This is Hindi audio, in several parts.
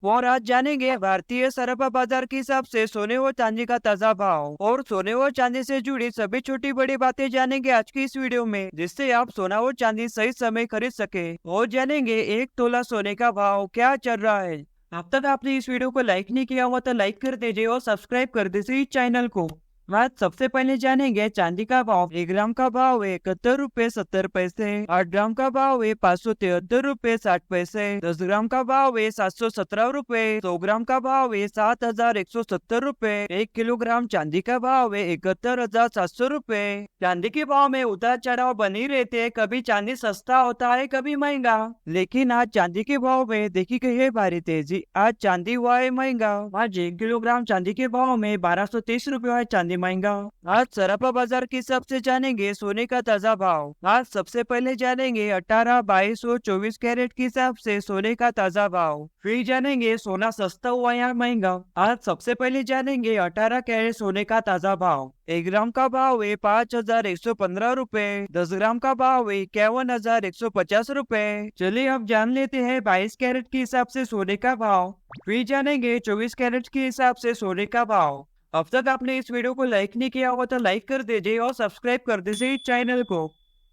और आज जानेंगे भारतीय सराफा बाजार के हिसाब से सोने और चांदी का ताजा भाव और सोने और चांदी से जुड़ी सभी छोटी बड़ी बातें जानेंगे आज की इस वीडियो में, जिससे आप सोना और चांदी सही समय खरीद सके। और जानेंगे 1 तोला सोने का भाव क्या चल रहा है। अब तक आपने इस वीडियो को लाइक नहीं किया हुआ तो लाइक कर दीजिए और सब्सक्राइब कर दीजिए इस चैनल को। आज सबसे पहले जानेंगे चांदी का भाव। 1 ग्राम का भाव है 71 रुपए 70 पैसे। 8 ग्राम का भाव है 573 रुपए 60 पैसे। 10 ग्राम का भाव है 717 रुपए। 100 ग्राम का भाव है 7170 रुपए। 1 किलोग्राम चांदी का भाव है 71,700 रुपए। चांदी के भाव में उतार चढ़ाव बनी रहते हैं, कभी चांदी सस्ता होता है कभी महंगा, लेकिन आज चांदी के भाव में देखी गई है भारी तेजी। आज चांदी हुआ है महंगा। आज 1 किलोग्राम चांदी के भाव में 1230 रुपए है चांदी महंगा। आज सराफा बाजार के हिसाब से जानेंगे सोने का ताजा भाव। आज सबसे पहले जानेंगे 18, 22 और 24 कैरेट के हिसाब से सोने का ताजा भाव। फिर जानेंगे सोना सस्ता हुआ या महंगा। आज सबसे पहले जानेंगे 18 कैरेट सोने का ताजा भाव। 1 ग्राम का भाव है 5,115 रुपए। 10 ग्राम का भाव है 51,150 रुपए। चलिए अब जान लेते हैं 22 कैरेट के हिसाब से सोने का भाव। फिर जानेंगे 24 कैरेट के हिसाब से सोने का भाव। अब तक आपने इस वीडियो को लाइक नहीं किया होगा तो लाइक कर दीजिए और सब्सक्राइब कर दीजिए इस चैनल को।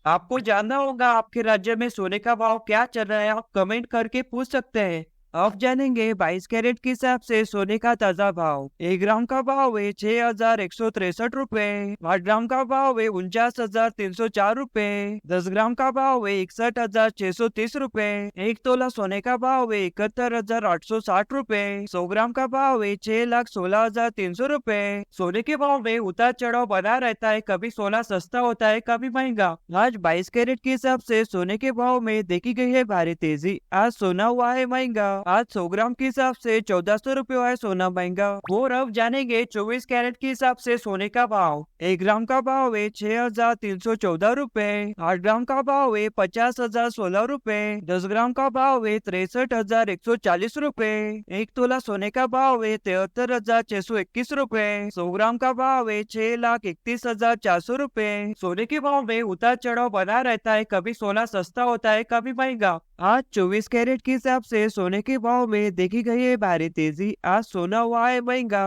आपको जानना होगा आपके राज्य में सोने का भाव क्या चल रहा है, आप कमेंट करके पूछ सकते हैं। अब जानेंगे 22 कैरेट के हिसाब से सोने का ताजा भाव। 1 ग्राम का भाव है 6,163 रुपए। 8 ग्राम का भाव है 49,304 रुपए। 10 ग्राम का भाव है 61,630 रुपए। 1 तोला सोने का भाव है 71,860 रुपए। 100 ग्राम का भाव है 6,16,300 रुपए। सोने के भाव में उतार चढ़ाव बना रहता है, कभी सोना सस्ता होता है कभी महंगा। आज 22 कैरेट के हिसाब से सोने के भाव में देखी गई है भारी तेजी। आज सोना हुआ है महंगा। आज 100 ग्राम के हिसाब से 1,400 रुपए है सोना महंगा। और अब जानेंगे 24 कैरेट के हिसाब से सोने का भाव। 1 ग्राम का भाव है 6,314 रुपए। 8 ग्राम का भाव है 50,016 रुपए। 10 ग्राम का भाव है 63,140 रुपए। 1 तोला सोने का भाव है 73,621 रुपए। 100 ग्राम का भाव है 6,31,400 रुपए। सोने के भाव में उतार चढ़ाव बना रहता है, कभी सोना सस्ता होता है कभी महंगा। आज 24 कैरेट के हिसाब से सोने के भाव में देखी गई है भारी तेजी। आज सोना हुआ है महंगा।